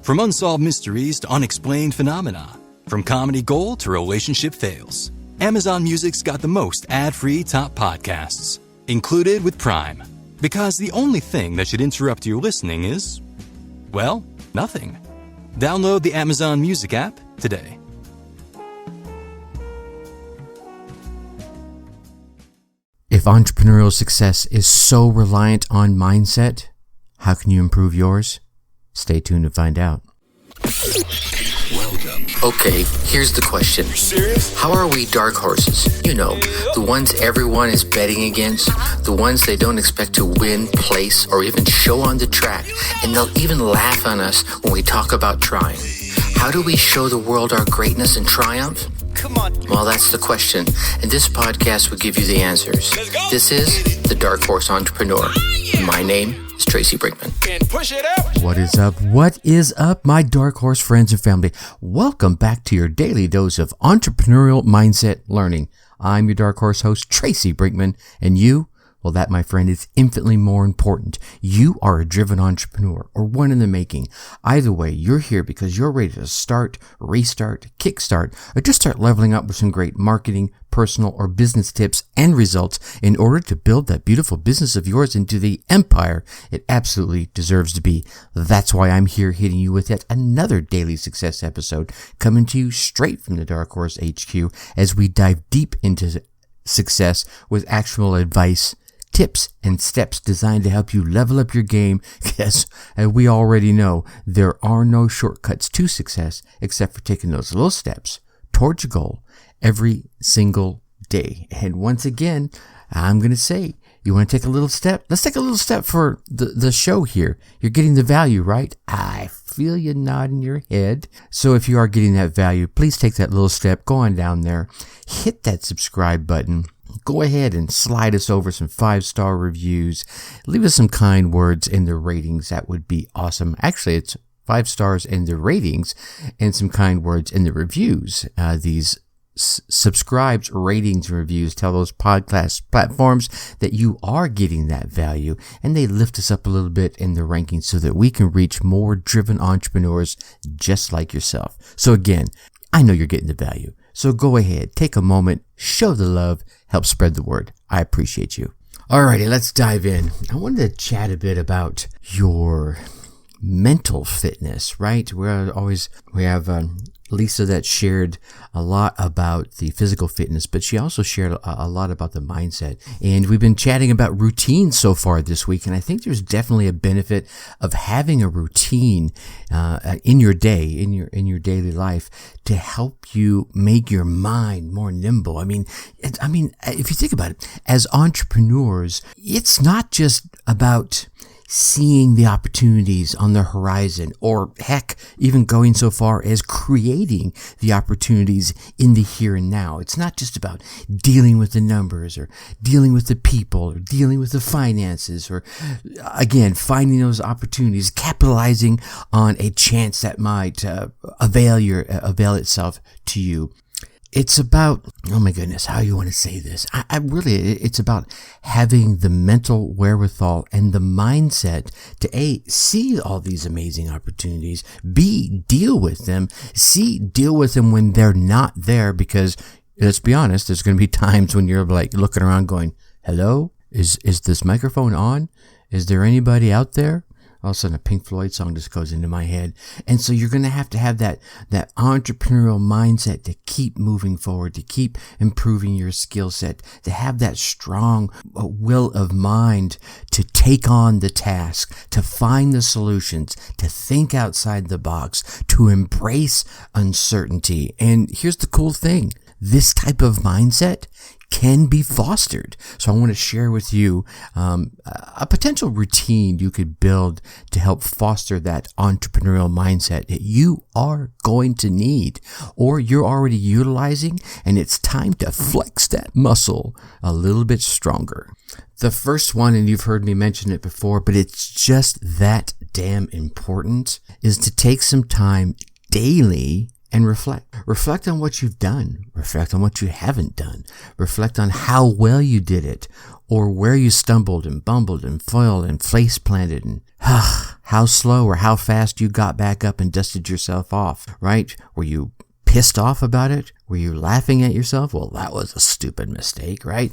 From unsolved mysteries to unexplained phenomena, from comedy gold to relationship fails, Amazon Music's got the most ad-free top podcasts, included with Prime. Because the only thing that should interrupt your listening is, well, nothing. Download the Amazon Music app today. If entrepreneurial success is so reliant on mindset, how can you improve yours? Stay tuned to find out. Welcome. Okay, here's the question. Serious? How are we dark horses? You know, the ones everyone is betting against, the ones they don't expect to win, place, or even show on the track, and they'll even laugh on us when we talk about trying. How do we show the world our greatness and triumph? Come on. Well, that's the question, and this podcast will give you the answers. Let's go. This is The Dark Horse Entrepreneur. My name is Tracy Brinkman. And push it out. What is up? What is up, my dark horse friends and family? Welcome back to your daily dose of entrepreneurial mindset learning. I'm your dark horse host, Tracy Brinkman, and you, well, that, my friend, is infinitely more important. You are a driven entrepreneur or one in the making. Either way, you're here because you're ready to start, restart, kickstart, or just start leveling up with some great marketing, personal, or business tips and results in order to build that beautiful business of yours into the empire it absolutely deserves to be. That's why I'm here hitting you with yet another daily success episode coming to you straight from the Dark Horse HQ as we dive deep into success with actual advice, tips and steps designed to help you level up your game. Yes, as we already know, there are no shortcuts to success except for taking those little steps towards your goal every single day. And once again, I'm going to say, you want to take a little step? Let's take a little step for the show here. You're getting the value, right? I feel you nodding your head. So if you are getting that value, please take that little step. Go on down there, hit that subscribe button. Go ahead and slide us over some 5-star reviews. Leave us some kind words in the ratings. That would be awesome. Actually, it's 5 stars in the ratings and some kind words in the reviews. These subscribes, ratings, and reviews tell those podcast platforms that you are getting that value, and they lift us up a little bit in the rankings so that we can reach more driven entrepreneurs just like yourself. So again, I know you're getting the value. So go ahead, take a moment, show the love, help spread the word. I appreciate you. Alrighty, let's dive in. I wanted to chat a bit about your mental fitness, right? We have Lisa that shared a lot about the physical fitness, but she also shared a lot about the mindset. And we've been chatting about routine so far this week, and I think there's definitely a benefit of having a routine in your day, in your daily life, to help you make your mind more nimble. I mean, if you think about it, as entrepreneurs, it's not just about seeing the opportunities on the horizon, or heck, even going so far as creating the opportunities in the here and now. It's not just about dealing with the numbers or dealing with the people or dealing with the finances or, again, finding those opportunities, capitalizing on a chance that might avail itself to you. It's about, oh my goodness, how you want to say this? It's about having the mental wherewithal and the mindset to A, see all these amazing opportunities, B, deal with them, C, deal with them when they're not there, because let's be honest, there's going to be times when you're like looking around going, hello, is this microphone on? Is there anybody out there? All of a sudden a Pink Floyd song just goes into my head. And so you're going to have that entrepreneurial mindset to keep moving forward, to keep improving your skill set, to have that strong will of mind to take on the task, to find the solutions, to think outside the box, to embrace uncertainty. And here's the cool thing. This type of mindset can be fostered. So I want to share with you a potential routine you could build to help foster that entrepreneurial mindset that you are going to need, or you're already utilizing, and it's time to flex that muscle a little bit stronger. The first one, and you've heard me mention it before, but it's just that damn important, is to take some time daily and reflect. Reflect on what you've done. Reflect on what you haven't done. Reflect on how well you did it, or where you stumbled and bumbled and foiled and face planted, and how slow or how fast you got back up and dusted yourself off, right? Were you pissed off about it? Were you laughing at yourself? Well, that was a stupid mistake, right?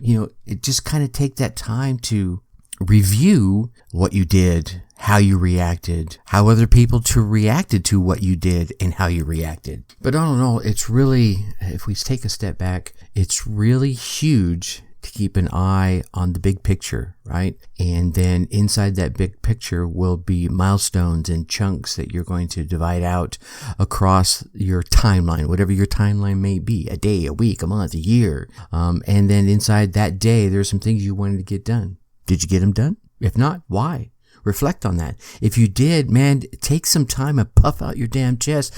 It just kind of take that time to review what you did, how you reacted, how other people reacted to what you did and how you reacted. But all in all, it's really, if we take a step back, it's really huge to keep an eye on the big picture, right? And then inside that big picture will be milestones and chunks that you're going to divide out across your timeline, whatever your timeline may be, a day, a week, a month, a year. And then inside that day, there's some things you wanted to get done. Did you get them done? If not, why? Reflect on that. If you did, man, take some time and puff out your damn chest.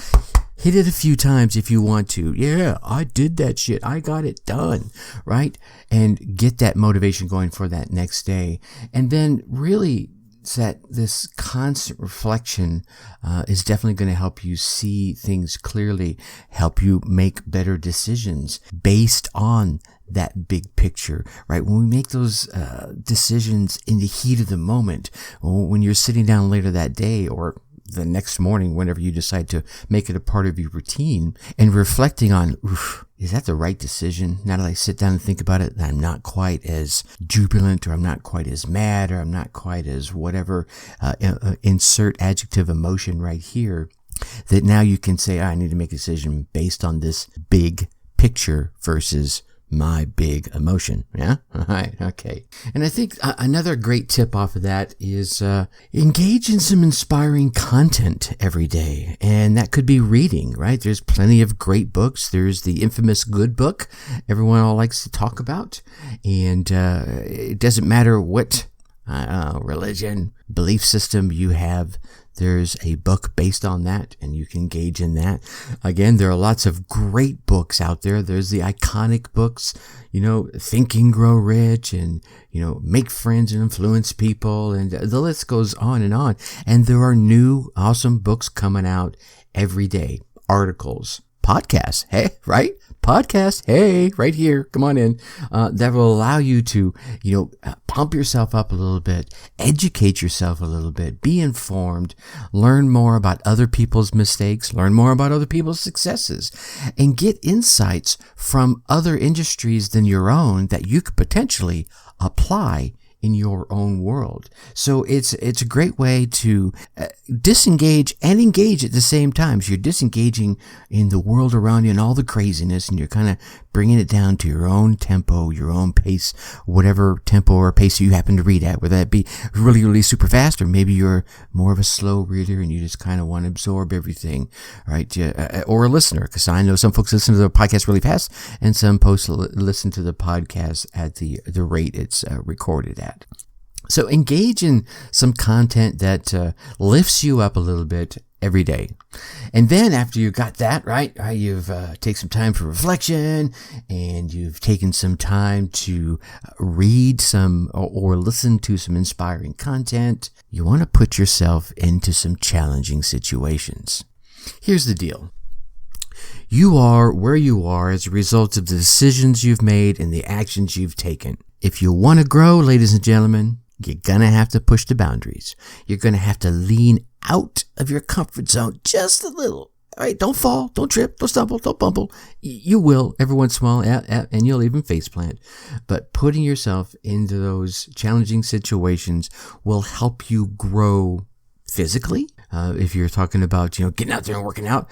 Hit it a few times if you want to. Yeah, I did that shit. I got it done, right? And get that motivation going for that next day. And then really set this constant reflection is definitely going to help you see things clearly, help you make better decisions based on that big picture, right? When we make those decisions in the heat of the moment, when you're sitting down later that day or the next morning, whenever you decide to make it a part of your routine, and reflecting on, is that the right decision? Now that I sit down and think about it, I'm not quite as jubilant, or I'm not quite as mad, or I'm not quite as whatever, insert adjective emotion right here, that now you can say, I need to make a decision based on this big picture versus my big emotion. Yeah. All right. Okay. And I think another great tip off of that is engage in some inspiring content every day. And that could be reading, right? There's plenty of great books. There's the infamous good book everyone all likes to talk about. And it doesn't matter what religion, belief system you have. There's a book based on that, and you can engage in that. Again, there are lots of great books out there. There's the iconic books, Think and Grow Rich, and, Make Friends and Influence People, and the list goes on. And there are new awesome books coming out every day. Articles, podcasts, hey, right? Podcast, hey, right here, come on in, that will allow you to, pump yourself up a little bit, educate yourself a little bit, be informed, learn more about other people's mistakes, learn more about other people's successes, and get insights from other industries than your own that you could potentially apply in your own world. So it's a great way to disengage and engage at the same time. So you're disengaging in the world around you and all the craziness, and you're kind of bringing it down to your own tempo, your own pace, whatever tempo or pace you happen to read at, whether that be really, really super fast, or maybe you're more of a slow reader and you just kind of want to absorb everything, right? Or a listener, because I know some folks listen to the podcast really fast, and some folks listen to the podcast at the rate it's recorded at. So engage in some content that lifts you up a little bit every day. And then after you got that, right, you've taken some time for reflection, and you've taken some time to read some or listen to some inspiring content. You want to put yourself into some challenging situations. Here's the deal. You are where you are as a result of the decisions you've made and the actions you've taken. If you want to grow, ladies and gentlemen, you're going to have to push the boundaries. You're going to have to lean out of your comfort zone just a little. All right, don't fall, don't trip, don't stumble, don't bumble. You will every once in a while, and you'll even faceplant. But putting yourself into those challenging situations will help you grow physically. If you're talking about, getting out there and working out,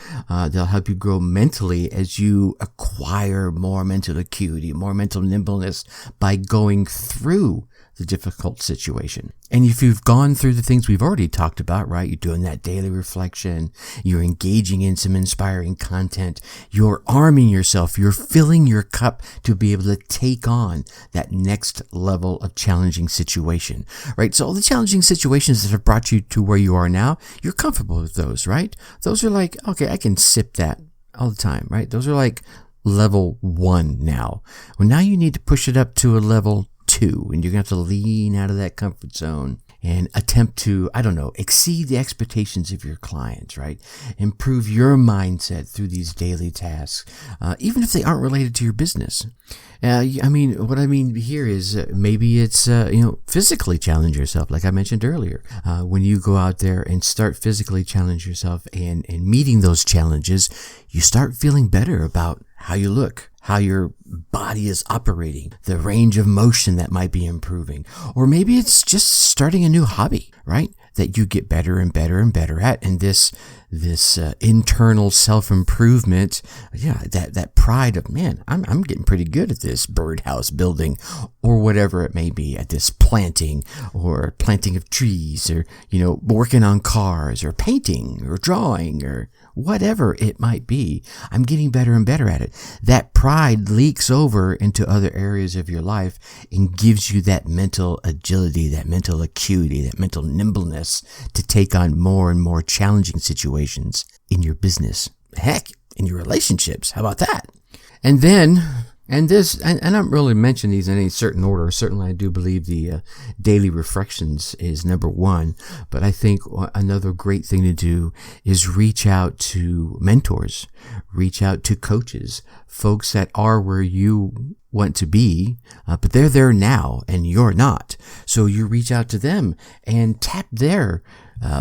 they'll help you grow mentally as you acquire more mental acuity, more mental nimbleness by going through the difficult situation. And if you've gone through the things we've already talked about, right? You're doing that daily reflection. You're engaging in some inspiring content. You're arming yourself. You're filling your cup to be able to take on that next level of challenging situation, right? So all the challenging situations that have brought you to where you are now, you're comfortable with those, right? Those are like, okay, I can sip that all the time, right? Those are like level 1 now. Well, now you need to push it up to a level 2, and you're going to have to lean out of that comfort zone and attempt to, exceed the expectations of your clients, right? Improve your mindset through these daily tasks, even if they aren't related to your business. What I mean here is maybe it's, physically challenge yourself, like I mentioned earlier. When you go out there and start physically challenge yourself and meeting those challenges, you start feeling better about how you look, how your body is operating, the range of motion that might be improving. Or maybe it's just starting a new hobby, right? That you get better and better and better at. And this internal self-improvement, that pride of, man, I'm getting pretty good at this birdhouse building or whatever it may be, at this planting of trees, or, working on cars or painting or drawing or whatever it might be. I'm getting better and better at it. That pride leaks over into other areas of your life and gives you that mental agility, that mental acuity, that mental nimbleness to take on more and more challenging situations in your business. Heck, in your relationships. How about that? And then, and I don't really mention these in any certain order. Certainly, I do believe the daily reflections is number one. But I think another great thing to do is reach out to mentors, reach out to coaches, folks that are where you want to be, but they're there now and you're not. So you reach out to them and tap their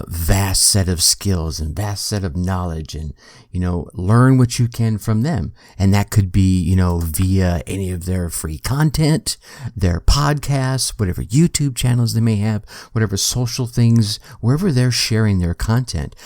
vast set of skills and vast set of knowledge, and, learn what you can from them. And that could be, via any of their free content, their podcasts, whatever YouTube channels they may have, whatever social things, wherever they're sharing their content.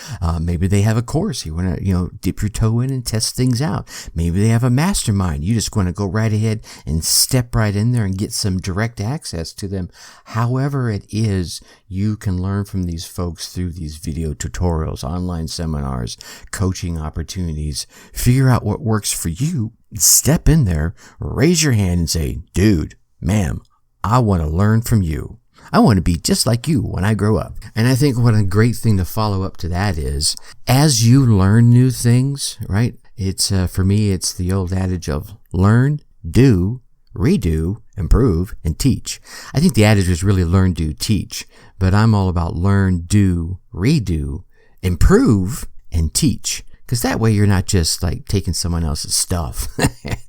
Maybe they have a course. You want to, dip your toe in and test things out. Maybe they have a mastermind. You just want to go right ahead and step right in there and get some direct access to them. However it is, you can learn from these folks through these video tutorials, online seminars, coaching opportunities. Figure out what works for you. Step in there, raise your hand and say, dude, ma'am, I want to learn from you. I want to be just like you when I grow up. And I think what a great thing to follow up to that is, as you learn new things, right? It's, for me, it's the old adage of learn, do, redo, improve, and teach. I think the adage is really learn, do, teach, but I'm all about learn, do, redo, improve, and teach. Because that way you're not just like taking someone else's stuff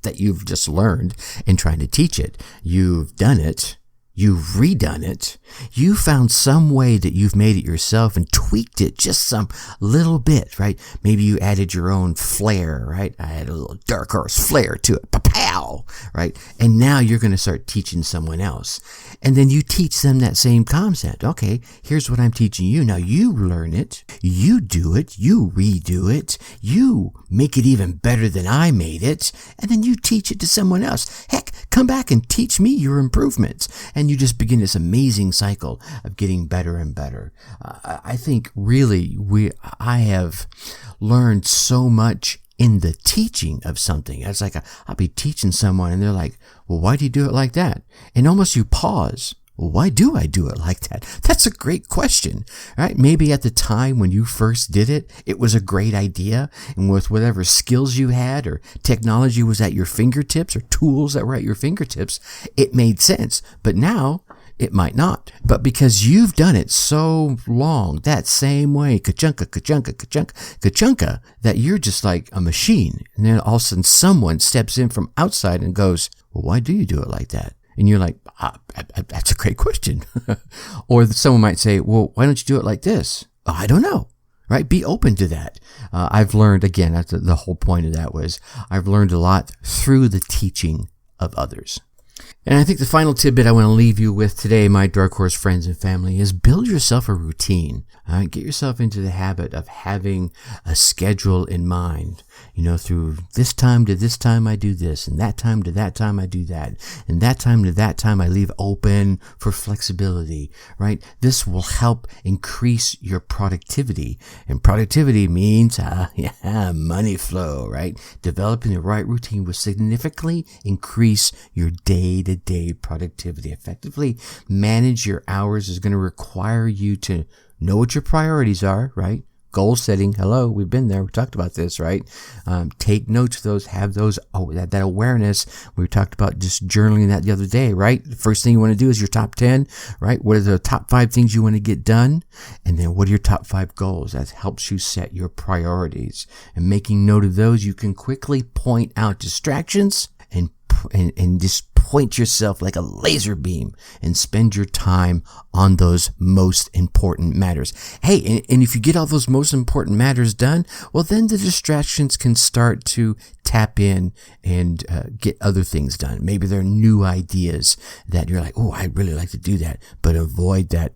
that you've just learned and trying to teach it. You've done it. You've redone it. You found some way that you've made it yourself and tweaked it just some little bit, right? Maybe you added your own flair, right? I had a little dark horse flair to it. Pa-pow, right? And now you're going to start teaching someone else. And then you teach them that same concept. Okay, here's what I'm teaching you. Now you learn it. You do it. You redo it. You make it even better than I made it. And then you teach it to someone else. Heck, come back and teach me your improvements. And you just begin this amazing cycle of getting better and better. I think really I have learned so much in the teaching of something. It's like I'll be teaching someone and they're like, well, why do you do it like that? And almost you pause. Well, why do I do it like that? That's a great question, right? Maybe at the time when you first did it, it was a great idea. And with whatever skills you had or technology was at your fingertips or tools that were at your fingertips, it made sense. But now it might not. But because you've done it so long, that same way, ka-chunka, that you're just like a machine. And then all of a sudden someone steps in from outside and goes, well, why do you do it like that? And you're like, that's a great question. Or someone might say, well, why don't you do it like this? Oh, I don't know. Right? Be open to that. I've learned, again, that's the whole point of that was I've learned a lot through the teaching of others. And I think the final tidbit I want to leave you with today, my Dark Horse friends and family, is build yourself a routine. Get yourself into the habit of having a schedule in mind. Through this time to this time I do this, and that time to that time I do that, and that time to that time I leave open for flexibility, right? This will help increase your productivity. And productivity means, money flow, right? Developing the right routine will significantly increase your day-to-day productivity. Effectively manage your hours is going to require you to know what your priorities are, right? Goal setting. Hello, we've been there. We talked about this, right? Take notes of those. Have those. That awareness. We talked about just journaling that the other day, right? The first thing you want to do is your top 10, right? What are the top 5 things you want to get done? And then what are your top 5 goals? That helps you set your priorities. And making note of those, you can quickly point out distractions and just point yourself like a laser beam and spend your time on those most important matters. Hey, and if you get all those most important matters done, well, then the distractions can start to tap in and get other things done. Maybe there are new ideas that you're like, oh, I'd really like to do that, but avoid that,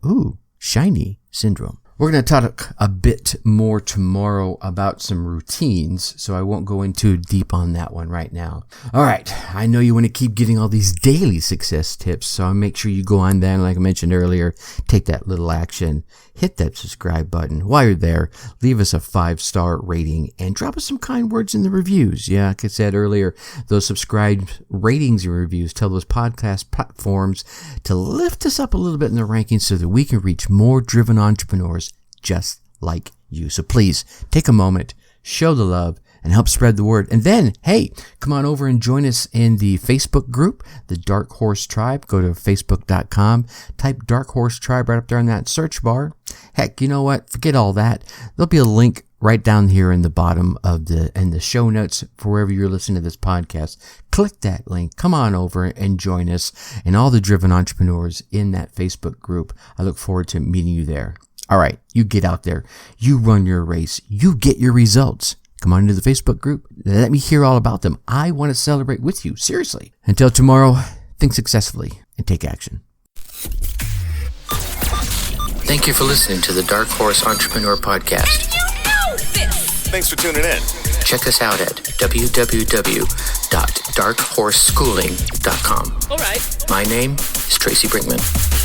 shiny syndrome. We're going to talk a bit more tomorrow about some routines, so I won't go into deep on that one right now. All right, I know you want to keep getting all these daily success tips, so I'll make sure you go on there, and like I mentioned earlier, take that little action, hit that subscribe button. While you're there, leave us a 5-star rating and drop us some kind words in the reviews. Yeah, like I said earlier, those subscribe ratings and reviews tell those podcast platforms to lift us up a little bit in the rankings so that we can reach more driven entrepreneurs just like you. So please take a moment, show the love, and help spread the word. And then, hey, come on over and join us in the Facebook group, the Dark Horse Tribe. Go to facebook.com, type Dark Horse Tribe right up there in that search bar. Heck, you know what? Forget all that. There'll be a link right down here in the bottom of the show notes for wherever you're listening to this podcast. Click that link. Come on over and join us and all the driven entrepreneurs in that Facebook group. I look forward to meeting you there. All right, you get out there, you run your race, you get your results. Come on into the Facebook group. Let me hear all about them. I want to celebrate with you. Seriously. Until tomorrow, think successfully and take action. Thank you for listening to the Dark Horse Entrepreneur Podcast. And you know this. Thanks for tuning in. Check us out at www.darkhorseschooling.com. All right. My name is Tracy Brinkman.